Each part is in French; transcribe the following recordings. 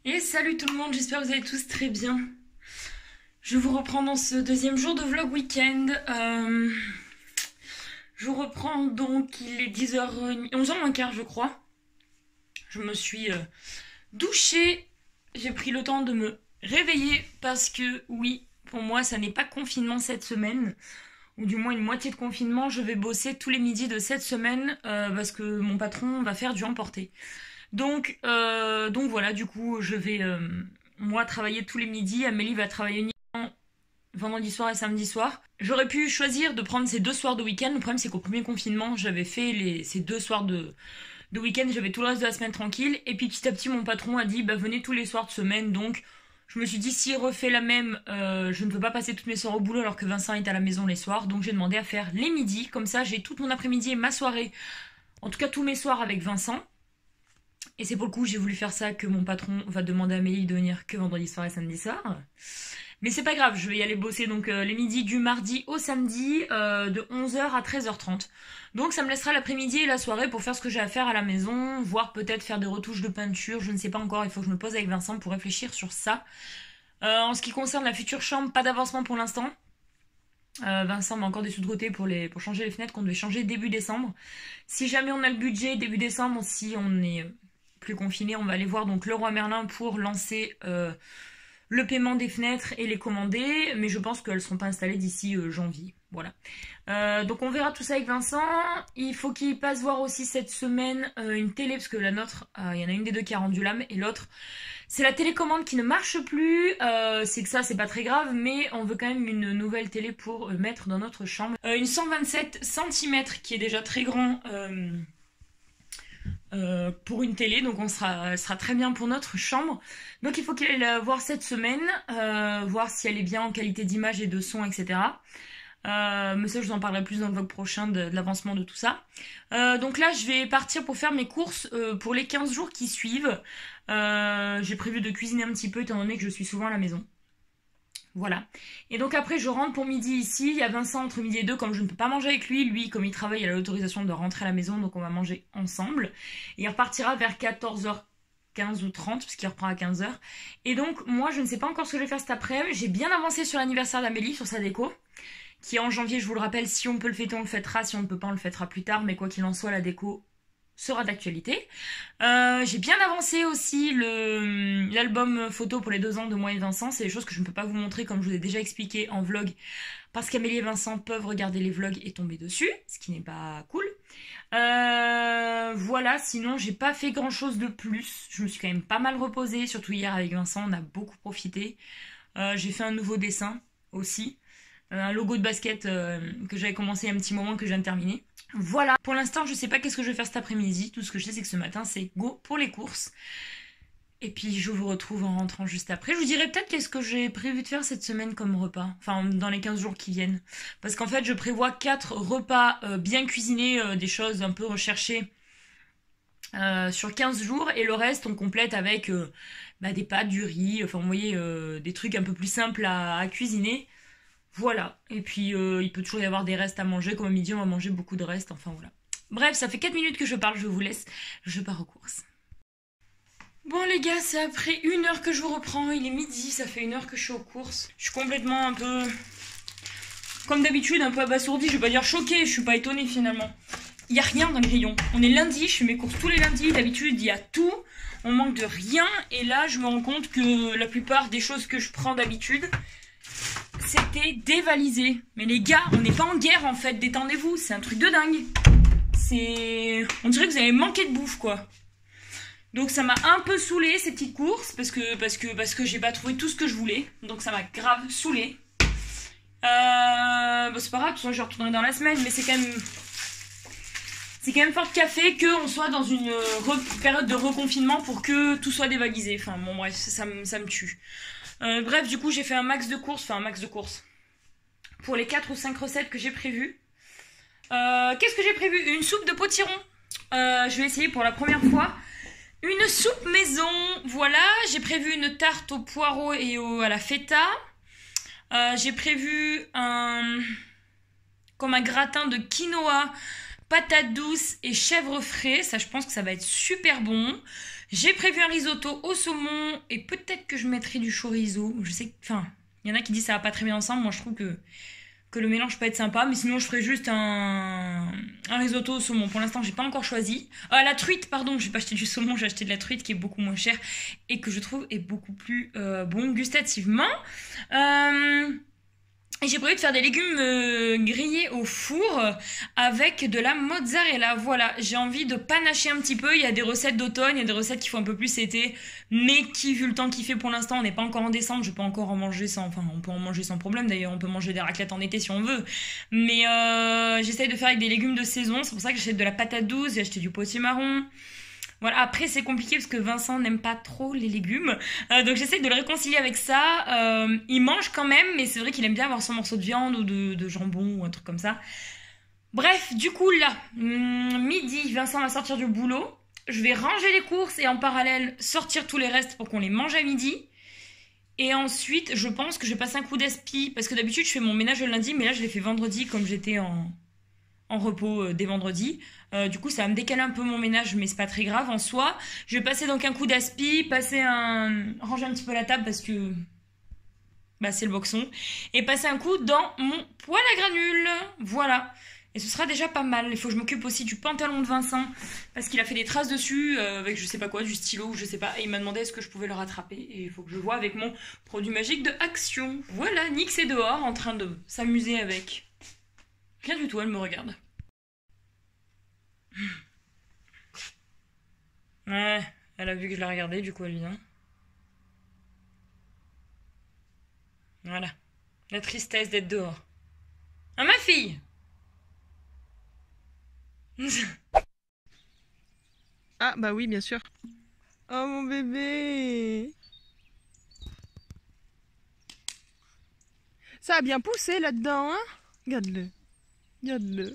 Et salut tout le monde, j'espère que vous allez tous très bien. Je vous reprends dans ce deuxième jour de vlog week-end. Je vous reprends donc, il est 10h30, 11h moins quart je crois. Je me suis douchée, j'ai pris le temps de me réveiller parce que oui, pour moi ça n'est pas confinement cette semaine. Ou du moins une moitié de confinement, je vais bosser tous les midis de cette semaine parce que mon patron va faire du emporté. Donc voilà, du coup, je vais moi travailler tous les midis. Amélie va travailler uniquement vendredi soir et samedi soir. J'aurais pu choisir de prendre ces 2 soirs de week-end. Le problème, c'est qu'au premier confinement, j'avais fait ces 2 soirs de week-end. J'avais tout le reste de la semaine tranquille. Et puis petit à petit, mon patron a dit, bah venez tous les soirs de semaine. Donc je me suis dit, s'il refait la même, je ne peux pas passer toutes mes soirs au boulot alors que Vincent est à la maison les soirs. Donc j'ai demandé à faire les midis. Comme ça, j'ai tout mon après-midi et ma soirée. En tout cas, tous mes soirs avec Vincent. Et c'est pour le coup, j'ai voulu faire ça que mon patron va demander à Amélie de venir que vendredi soir et samedi soir. Mais c'est pas grave, je vais y aller bosser donc les midis du mardi au samedi de 11h à 13h30. Donc ça me laissera l'après-midi et la soirée pour faire ce que j'ai à faire à la maison, voire peut-être faire des retouches de peinture, je ne sais pas encore, il faut que je me pose avec Vincent pour réfléchir sur ça. En ce qui concerne la future chambre, pas d'avancement pour l'instant. Vincent m'a encore des sous de côté pour changer les fenêtres qu'on devait changer début décembre. Si jamais on a le budget début décembre, si on est plus confiné, on va aller voir donc Leroy Merlin pour lancer le paiement des fenêtres et les commander, mais je pense qu'elles ne seront pas installées d'ici janvier. Voilà. Donc on verra tout ça avec Vincent. Il faut qu'il passe voir aussi cette semaine une télé, parce que la nôtre, il y en a une des deux qui a rendu l'âme, et l'autre, c'est la télécommande qui ne marche plus. C'est que ça, c'est pas très grave, mais on veut quand même une nouvelle télé pour mettre dans notre chambre. Une 127 cm qui est déjà très grand pour une télé, donc elle sera très bien pour notre chambre. Donc il faut qu'il aille la voir cette semaine, voir si elle est bien en qualité d'image et de son, etc. Mais ça, je vous en parlerai plus dans le vlog prochain de l'avancement de tout ça. Donc là, je vais partir pour faire mes courses pour les 15 jours qui suivent. J'ai prévu de cuisiner un petit peu étant donné que je suis souvent à la maison. Voilà. Et donc après, je rentre pour midi ici. Il y a Vincent entre midi et 2, comme je ne peux pas manger avec lui. Lui, comme il travaille, il a l'autorisation de rentrer à la maison, donc on va manger ensemble. Et il repartira vers 14h15 ou 30, parce qu'il reprend à 15h. Et donc, moi, je ne sais pas encore ce que je vais faire cet après-midi. J'ai bien avancé sur l'anniversaire d'Amélie, sur sa déco, qui est en janvier, je vous le rappelle. Si on peut le fêter, on le fêtera. Si on ne peut pas, on le fêtera plus tard. Mais quoi qu'il en soit, la déco sera d'actualité. J'ai bien avancé aussi l'album photo pour les 2 ans de moi et Vincent. C'est des choses que je ne peux pas vous montrer comme je vous ai déjà expliqué en vlog, parce qu'Amélie et Vincent peuvent regarder les vlogs et tomber dessus, ce qui n'est pas cool. Voilà, sinon j'ai pas fait grand chose de plus. Je me suis quand même pas mal reposée, surtout hier avec Vincent, on a beaucoup profité. J'ai fait un nouveau dessin aussi. Un logo de basket que j'avais commencé il y a un petit moment, que je viens de terminer. Voilà, pour l'instant je sais pas qu'est-ce que je vais faire cet après-midi. Tout ce que je sais, c'est que ce matin c'est go pour les courses. Et puis je vous retrouve en rentrant juste après. Je vous dirai peut-être qu'est-ce que j'ai prévu de faire cette semaine comme repas. Enfin, dans les 15 jours qui viennent. Parce qu'en fait je prévois 4 repas bien cuisinés, des choses un peu recherchées sur 15 jours. Et le reste on complète avec des pâtes, du riz, enfin vous voyez, des trucs un peu plus simples à cuisiner. Voilà, et puis il peut toujours y avoir des restes à manger, comme à midi on va manger beaucoup de restes, enfin voilà. Bref, ça fait 4 minutes que je parle, je vous laisse, je pars aux courses. Bon les gars, c'est après 1 heure que je vous reprends, il est midi, ça fait 1 heure que je suis aux courses. Je suis complètement un peu, comme d'habitude, un peu abasourdie, je vais pas dire choquée, je suis pas étonnée finalement. Il y a rien dans les rayons, on est lundi, je fais mes courses tous les lundis, d'habitude il y a tout, on manque de rien, et là je me rends compte que la plupart des choses que je prends d'habitude, c'était dévalisé. Mais les gars, on n'est pas en guerre en fait, détendez-vous, c'est un truc de dingue. On dirait que vous avez manqué de bouffe quoi. Donc ça m'a un peu saoulé ces petites courses, parce que j'ai pas trouvé tout ce que je voulais. Donc ça m'a grave saoulé. C'est pas grave, de toute façon je retournerai dans la semaine, mais c'est quand même fort de café qu'on soit dans une période de reconfinement pour que tout soit dévalisé. Enfin bon bref, ça me tue. Bref, du coup, j'ai fait un max de courses. Pour les 4 ou 5 recettes que j'ai prévues. Qu'est-ce que j'ai prévu? Une soupe de potiron. Je vais essayer pour la première fois une soupe maison. Voilà, j'ai prévu une tarte au poireau et à la feta. J'ai prévu comme un gratin de quinoa patates douces et chèvre frais. Ça, je pense que ça va être super bon. J'ai prévu un risotto au saumon et peut-être que je mettrai du chorizo. Je sais que, enfin, il y en a qui disent que ça va pas très bien ensemble. Moi, je trouve que le mélange peut être sympa, mais sinon je ferai juste un risotto au saumon. Pour l'instant, j'ai pas encore choisi. Ah, la truite, pardon, j'ai pas acheté du saumon, j'ai acheté de la truite qui est beaucoup moins chère et que je trouve est beaucoup plus bon gustativement. Et j'ai prévu de faire des légumes grillés au four avec de la mozzarella. Voilà, j'ai envie de panacher un petit peu. Il y a des recettes d'automne, il y a des recettes qui font un peu plus été, mais qui, vu le temps qu'il fait pour l'instant, on n'est pas encore en décembre, je peux encore en manger sans... Enfin, on peut en manger sans problème d'ailleurs, on peut manger des raclettes en été si on veut. Mais j'essaye de faire avec des légumes de saison, c'est pour ça que j'achète de la patate douce, j'ai acheté du potimarron. Voilà, après c'est compliqué parce que Vincent n'aime pas trop les légumes. Donc j'essaie de le réconcilier avec ça. Il mange quand même, mais c'est vrai qu'il aime bien avoir son morceau de viande ou de jambon ou un truc comme ça. Bref, du coup là, midi, Vincent va sortir du boulot. Je vais ranger les courses et en parallèle sortir tous les restes pour qu'on les mange à midi. Et ensuite, je pense que je vais passer un coup d'aspi parce que d'habitude je fais mon ménage le lundi, mais là je l'ai fait vendredi comme j'étais en repos dès vendredi. Du coup, ça va me décaler un peu mon ménage, mais c'est pas très grave en soi. Je vais passer donc un coup d'aspi, ranger un petit peu la table parce que bah, c'est le boxon. Et passer un coup dans mon poêle à granules. Voilà. Et ce sera déjà pas mal. Il faut que je m'occupe aussi du pantalon de Vincent parce qu'il a fait des traces dessus avec je sais pas quoi, du stylo ou je sais pas. Et il m'a demandé est-ce que je pouvais le rattraper. Et il faut que je vois avec mon produit magique de Action. Voilà, Nix est dehors en train de s'amuser avec. Rien du tout, elle me regarde. Ouais, elle a vu que je la regardais, du coup elle vient. Voilà. La tristesse d'être dehors. Ah, ma fille! Ah bah oui, bien sûr. Oh mon bébé. Ça a bien poussé là-dedans, hein? Regarde-le. Regarde-le.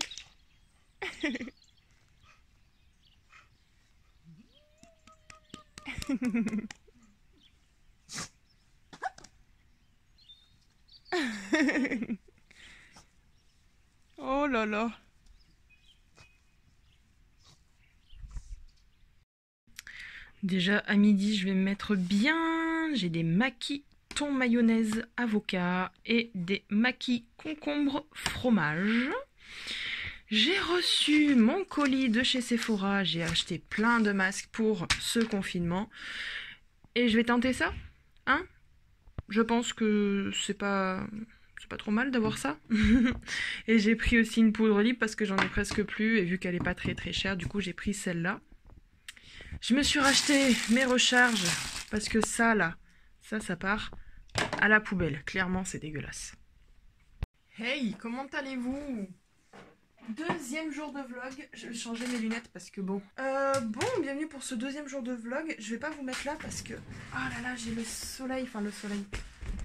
Oh là là. Déjà à midi, je vais me mettre bien. J'ai des maquis thon mayonnaise avocat et des maquis concombre fromage. J'ai reçu mon colis de chez Sephora. J'ai acheté plein de masques pour ce confinement. Et je vais tenter ça. Hein? Je pense que c'est pas trop mal d'avoir ça. Et j'ai pris aussi une poudre libre parce que j'en ai presque plus. Et vu qu'elle est pas très très chère, du coup j'ai pris celle-là. Je me suis racheté mes recharges parce que ça là, ça part à la poubelle. Clairement c'est dégueulasse. Hey, comment allez-vous? Deuxième jour de vlog, je vais changer mes lunettes parce que bon. Bienvenue pour ce deuxième jour de vlog. Je vais pas vous mettre là parce que... Oh là là, j'ai le soleil, enfin le soleil.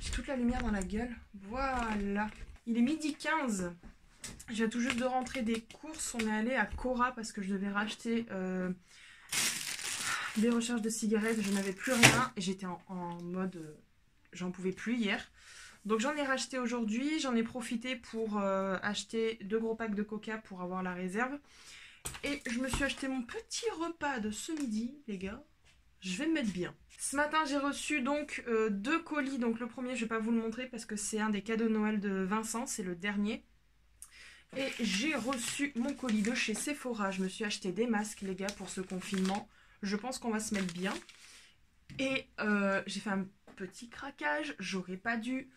J'ai toute la lumière dans la gueule. Voilà. Il est midi 15. Je viens tout juste de rentrer des courses. On est allé à Cora parce que je devais racheter des recharges de cigarettes. Je n'avais plus rien et j'étais en mode... j'en pouvais plus hier. Donc j'en ai racheté aujourd'hui, j'en ai profité pour acheter 2 gros packs de coca pour avoir la réserve. Et je me suis acheté mon petit repas de ce midi, les gars. Je vais me mettre bien. Ce matin j'ai reçu donc 2 colis. Donc le premier je vais pas vous le montrer parce que c'est un des cadeaux de Noël de Vincent, c'est le dernier. Et j'ai reçu mon colis de chez Sephora. Je me suis acheté des masques les gars pour ce confinement. Je pense qu'on va se mettre bien. Et j'ai fait un petit craquage, j'aurais pas dû...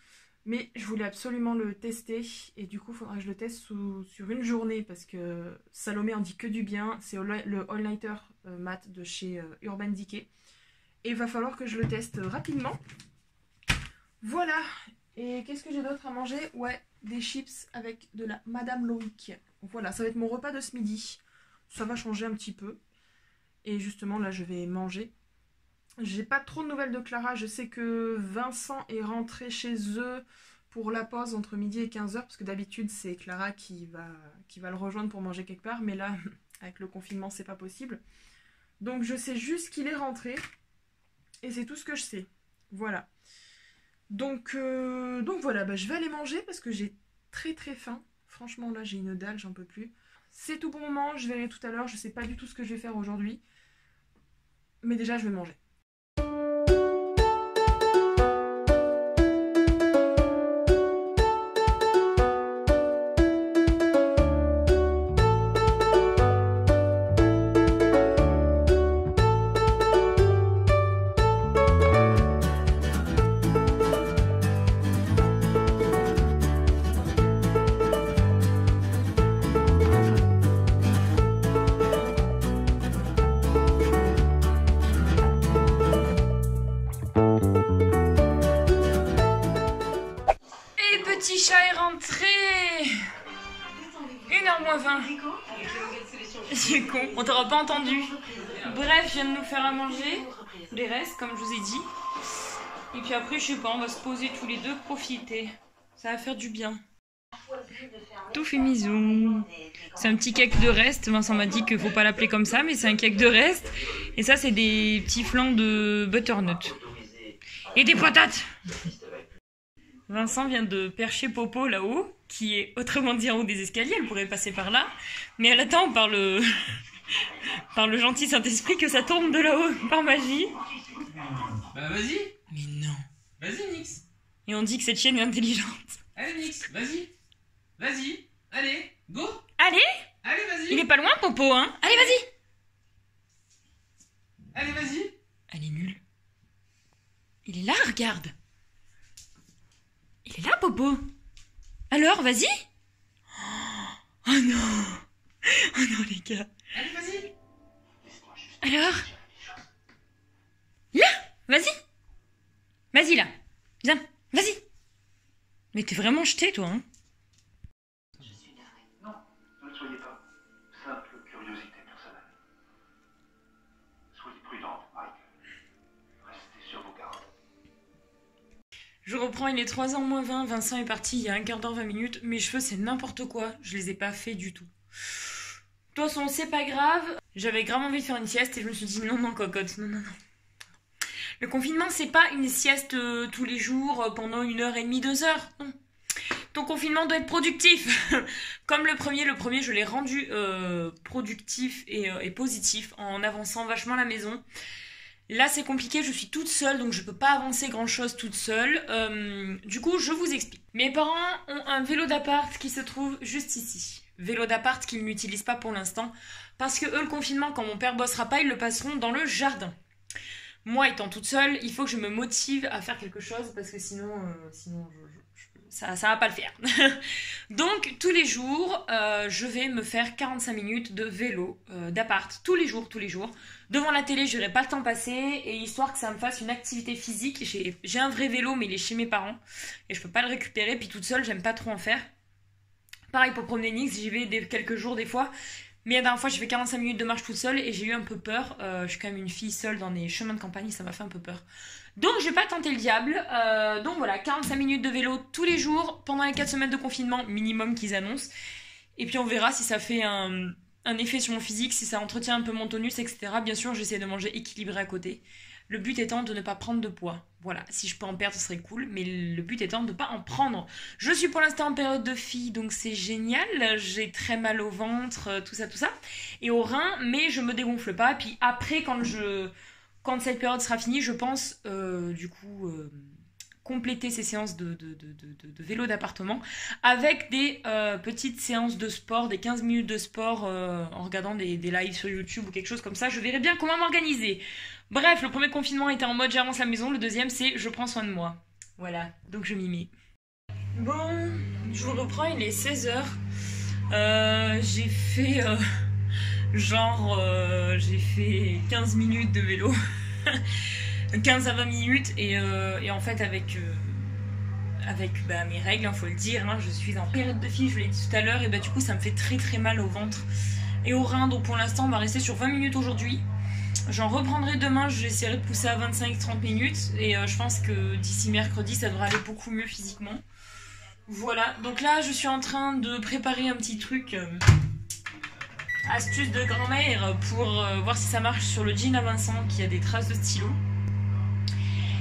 Mais je voulais absolument le tester et du coup il faudra que je le teste sur une journée parce que Salomé en dit que du bien. C'est le All Nighter mat de chez Urban Decay. Et il va falloir que je le teste rapidement. Voilà. Et qu'est-ce que j'ai d'autre à manger? Ouais, des chips avec de la Madame Loïc. Voilà, ça va être mon repas de ce midi. Ça va changer un petit peu. Et justement là je vais manger. J'ai pas trop de nouvelles de Clara. Je sais que Vincent est rentré chez eux pour la pause entre midi et 15h. Parce que d'habitude, c'est Clara qui va le rejoindre pour manger quelque part. Mais là, avec le confinement, c'est pas possible. Donc, je sais juste qu'il est rentré. Et c'est tout ce que je sais. Voilà. Donc voilà, bah, je vais aller manger parce que j'ai très très faim. Franchement, là, j'ai une dalle, j'en peux plus. c'est tout pour le moment, je verrai tout à l'heure, je sais pas du tout ce que je vais faire aujourd'hui. Mais déjà, je vais manger. Petit chat est rentré. 1h moins 20. C'est con, on t'aura pas entendu. Bref, je viens de nous faire à manger. Les restes, comme je vous ai dit. Et puis après, je sais pas, on va se poser tous les deux, profiter. Ça va faire du bien. Tout fait misou. C'est un petit cake de reste. Vincent m'a dit qu'il faut pas l'appeler comme ça, mais c'est un cake de reste. Et ça, c'est des petits flancs de butternut. Et des patates. Vincent vient de percher Popo là-haut, qui est autrement dit en haut des escaliers, elle pourrait passer par là, mais elle attend par le gentil Saint-Esprit que ça tombe de là-haut par magie. Bah vas-y. Mais non. Vas-y Nix. Et on dit que cette chienne est intelligente. Allez Nix, vas-y. Vas-y. Allez, go. Allez. Allez, vas-y. Il est pas loin Popo, hein. Allez, vas-y. Allez, vas-y. Elle est nulle. Il est là, regarde. Il est là, Popo. Alors, vas-y. Oh non. Oh non, les gars. Allez, vas-y. Alors. Là. Vas-y. Vas-y, là. Viens. Vas-y. Mais t'es vraiment jeté, toi, hein. Non, ne le soyez pas. Simple curiosité personnelle. Soyez prudente, Mike. Restez sur vos gardes. Je reprends, il est 3h moins 20, Vincent est parti il y a un quart d'heure, 20 minutes. Mes cheveux, c'est n'importe quoi, je les ai pas fait du tout. De toute façon, c'est pas grave. J'avais grave envie de faire une sieste et je me suis dit non, non, cocotte, non, non, non. Le confinement, c'est pas une sieste tous les jours pendant 1h30, 2 heures, non. Ton confinement doit être productif. Comme le premier, je l'ai rendu productif et positif en avançant vachement la maison. Là, c'est compliqué, je suis toute seule, donc je peux pas avancer grand-chose toute seule. Du coup, je vous explique. Mes parents ont un vélo d'appart qui se trouve juste ici. Vélo d'appart qu'ils n'utilisent pas pour l'instant. Parce que eux, le confinement, quand mon père bossera pas, ils le passeront dans le jardin. Moi, étant toute seule, il faut que je me motive à faire quelque chose, parce que sinon ça va pas le faire. Donc, tous les jours, je vais me faire 45 minutes de vélo d'appart. Tous les jours. Devant la télé, je n'aurai pas le temps passé. Et histoire que ça me fasse une activité physique. J'ai un vrai vélo, mais il est chez mes parents. Et je peux pas le récupérer. Puis toute seule, j'aime pas trop en faire. Pareil pour promener Nix, j'y vais quelques jours des fois. Mais la dernière fois, j'ai fait 45 minutes de marche toute seule et j'ai eu un peu peur. Je suis quand même une fille seule dans des chemins de campagne, ça m'a fait un peu peur. Donc, je vais pas tenter le diable. Donc voilà, 45 minutes de vélo tous les jours pendant les 4 semaines de confinement minimum qu'ils annoncent. Et puis on verra si ça fait un effet sur mon physique, si ça entretient un peu mon tonus, etc. Bien sûr, j'essaie de manger équilibré à côté. Le but étant de ne pas prendre de poids. Voilà, si je peux en perdre, ce serait cool, mais le but étant de ne pas en prendre. Je suis pour l'instant en période de fille, donc c'est génial. J'ai très mal au ventre, tout ça. Et au rein, mais je me dégonfle pas. Puis après, quand cette période sera finie, je pense, compléter ces séances de vélo d'appartement avec des petites séances de sport, des 15 minutes de sport en regardant des lives sur YouTube ou quelque chose comme ça. Je verrai bien comment m'organiser. Bref, le premier confinement était en mode j'avance la maison, le deuxième c'est je prends soin de moi. Voilà, donc je m'y mets. Bon, je vous reprends, il est 16h. J'ai fait j'ai fait 15 minutes de vélo. 15 à 20 minutes et en fait avec mes règles, faut le dire, hein, je suis en période de fille, je l'ai dit tout à l'heure, et du coup ça me fait très très mal au ventre et au rein, donc pour l'instant on va rester sur 20 minutes aujourd'hui. J'en reprendrai demain, j'essaierai de pousser à 25-30 minutes et je pense que d'ici mercredi ça devrait aller beaucoup mieux physiquement. Voilà, donc là je suis en train de préparer un petit truc astuce de grand-mère pour voir si ça marche sur le jean à Vincent qui a des traces de stylo.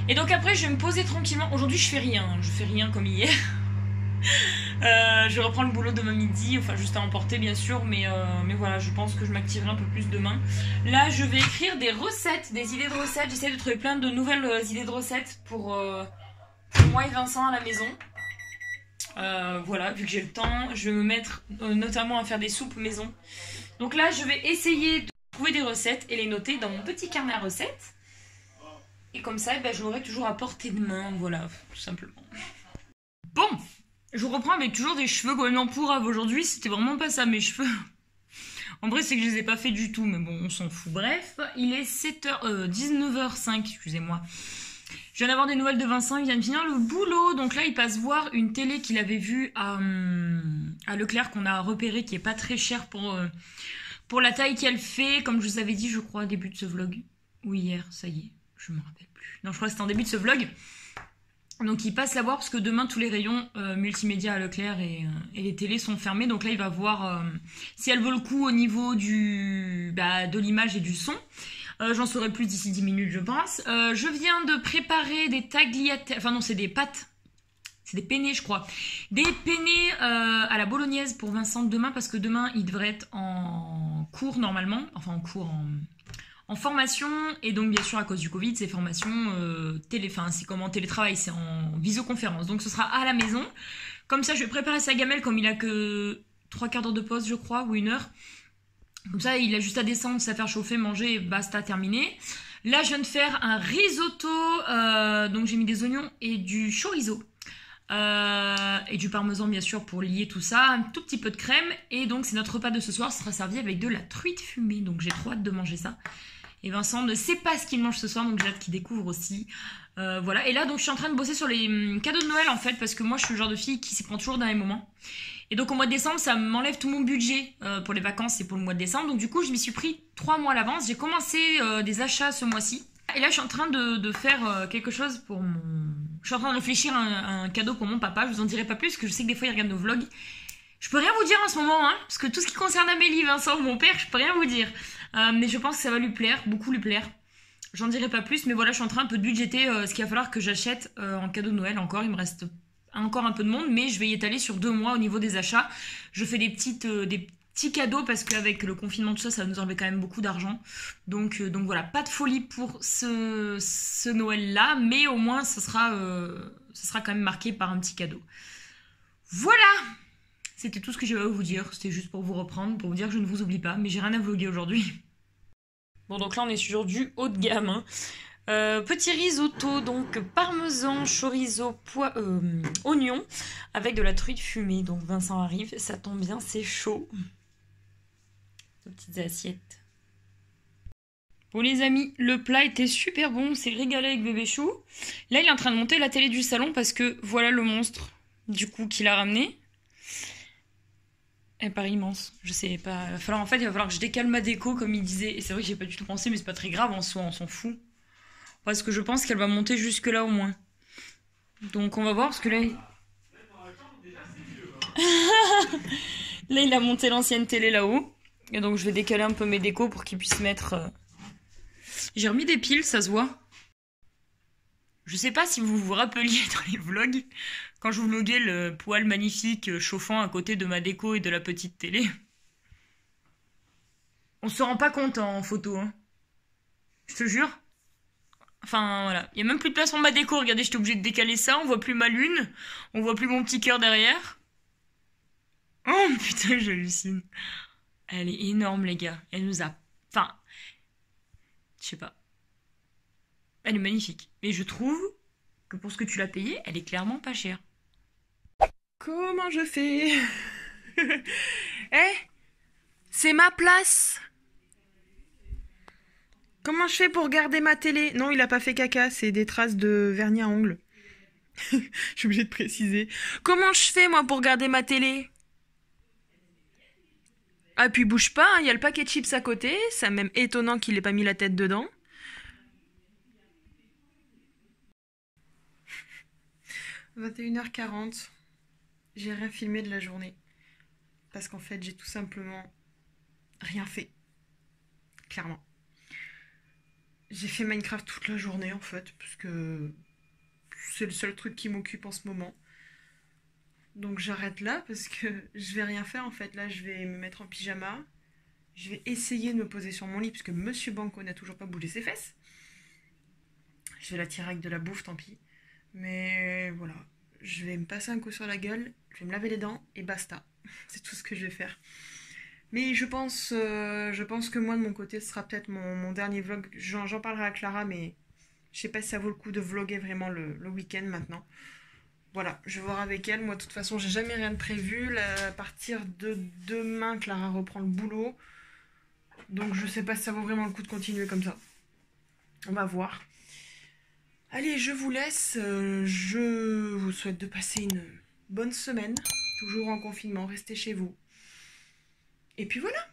Et donc après je vais me poser tranquillement. Aujourd'hui je fais rien comme hier. Je reprends le boulot demain midi, enfin juste à emporter bien sûr, mais voilà, je pense que je m'activerai un peu plus demain. Là, je vais écrire des recettes, des idées de recettes. J'essaie de trouver plein de nouvelles idées de recettes pour moi et Vincent à la maison. Voilà, vu que j'ai le temps, je vais me mettre notamment à faire des soupes maison. Donc là, je vais essayer de trouver des recettes et les noter dans mon petit carnet à recettes. Et comme ça, je l'aurai toujours à portée de main, voilà, tout simplement. Bon, je reprends avec toujours des cheveux complètement pourraves aujourd'hui, c'était vraiment pas ça mes cheveux. En vrai, c'est que je les ai pas fait du tout, mais bon, on s'en fout. Bref, il est 19h05, excusez-moi. Je viens d'avoir des nouvelles de Vincent, il vient de finir le boulot, donc là il passe voir une télé qu'il avait vue à Leclerc, qu'on a repéré, qui est pas très chère pour la taille qu'elle fait, comme je vous avais dit, je crois, au début de ce vlog. Ou hier, ça y est, je me rappelle plus. Non, je crois que c'était en début de ce vlog. Donc il passe la voir parce que demain tous les rayons multimédia à Leclerc et les télés sont fermés. Donc là il va voir si elle vaut le coup au niveau de l'image et du son. J'en saurai plus d'ici 10 minutes je pense. Je viens de préparer des tagliatelles, enfin non c'est des pâtes, c'est des penne je crois. Des penne à la bolognaise pour Vincent demain parce que demain il devrait être en cours normalement, enfin en cours en formation, et donc bien sûr à cause du Covid, c'est formation c'est comme en télétravail, c'est en visioconférence, donc ce sera à la maison. Comme ça je vais préparer sa gamelle, comme il a que 3/4 d'heure de pause je crois, ou 1 heure. Comme ça il a juste à descendre, ça faire chauffer, manger, et basta, terminé. Là je viens de faire un risotto, donc j'ai mis des oignons et du chorizo. Et du parmesan bien sûr pour lier tout ça, un tout petit peu de crème, et donc c'est notre repas de ce soir, ce sera servi avec de la truite fumée, donc j'ai trop hâte de manger ça. Et Vincent ne sait pas ce qu'il mange ce soir, donc j'ai hâte qu'il découvre aussi. Voilà, et là donc je suis en train de bosser sur les cadeaux de Noël en fait, parce que moi je suis le genre de fille qui s'y prend toujours dans les moments. Et donc au mois de décembre ça m'enlève tout mon budget pour les vacances et pour le mois de décembre, donc du coup je m'y suis pris 3 mois à l'avance. J'ai commencé des achats ce mois-ci. Et là je suis en train de faire quelque chose pour mon... Je suis en train de réfléchir à un cadeau pour mon papa, je vous en dirai pas plus, parce que je sais que des fois il regarde nos vlogs. Je peux rien vous dire en ce moment, hein, parce que tout ce qui concerne Amélie, Vincent, mon père, je peux rien vous dire. Mais je pense que ça va lui plaire, beaucoup lui plaire. J'en dirai pas plus, mais voilà, je suis en train un peu de budgéter ce qu'il va falloir que j'achète en cadeau de Noël encore. Il me reste encore un peu de monde, mais je vais y étaler sur 2 mois au niveau des achats. Je fais des petits cadeaux parce qu'avec le confinement, tout ça, ça va nous enlever quand même beaucoup d'argent. Donc voilà, pas de folie pour ce Noël-là, mais au moins, ça sera quand même marqué par un petit cadeau. Voilà! C'était tout ce que j'avais à vous dire. C'était juste pour vous reprendre, pour vous dire que je ne vous oublie pas, mais j'ai rien à vlogger aujourd'hui. Bon, donc là, on est sur du haut de gamme, hein. Petit risotto, donc parmesan, chorizo, oignon, avec de la truite fumée. Donc Vincent arrive, ça tombe bien, c'est chaud. Deux petites assiettes. Bon les amis, le plat était super bon, on s'est régalé avec bébé chou. Là il est en train de monter la télé du salon parce que voilà le monstre du coup qu'il a ramené. Elle paraît immense, je sais pas. Il va falloir que je décale ma déco comme il disait. Et c'est vrai que j'ai pas du tout pensé, mais c'est pas très grave en soi, on s'en fout. Parce que je pense qu'elle va monter jusque là au moins. Donc on va voir parce que là... Là il a monté l'ancienne télé là-haut. Et donc je vais décaler un peu mes décos pour qu'il puisse mettre... J'ai remis des piles, ça se voit. Je sais pas si vous vous rappeliez dans les vlogs, quand je vloguais le poêle magnifique chauffant à côté de ma déco et de la petite télé. On se rend pas compte en photo, hein. Je te jure. Enfin, voilà. Il y a même plus de place pour ma déco. Regardez, j'étais obligée de décaler ça. On voit plus ma lune. On voit plus mon petit cœur derrière. Oh putain, j'hallucine. Elle est énorme, les gars. Elle nous a... Enfin... Je sais pas. Elle est magnifique. Mais je trouve que pour ce que tu l'as payé, elle est clairement pas chère. Comment je fais? Eh, c'est ma place. Comment je fais pour garder ma télé? Non, il a pas fait caca, c'est des traces de vernis à ongles. Je suis obligée de préciser. Comment je fais, moi, pour garder ma télé? Ah, puis bouge pas, il y a le paquet de chips à côté. C'est même étonnant qu'il ait pas mis la tête dedans. « 21h40. J'ai rien filmé de la journée. Parce qu'en fait, j'ai tout simplement rien fait. Clairement. J'ai fait Minecraft toute la journée, en fait, parce que c'est le seul truc qui m'occupe en ce moment. Donc j'arrête là parce que je vais rien faire en fait. Là, je vais me mettre en pyjama. Je vais essayer de me poser sur mon lit puisque Monsieur Banco n'a toujours pas bougé ses fesses. Je vais la tirer avec de la bouffe, tant pis. Mais voilà, je vais me passer un coup sur la gueule, je vais me laver les dents et basta. C'est tout ce que je vais faire. Mais je pense que moi de mon côté ce sera peut-être mon dernier vlog. J'en parlerai à Clara, mais je sais pas si ça vaut le coup de vlogger vraiment le week-end maintenant. Voilà, je vais voir avec elle. Moi de toute façon j'ai jamais rien de prévu. Là, à partir de demain, Clara reprend le boulot. Donc je sais pas si ça vaut vraiment le coup de continuer comme ça. On va voir. Allez, je vous laisse. Je vous souhaite de passer une bonne semaine. Toujours en confinement, restez chez vous. Et puis voilà.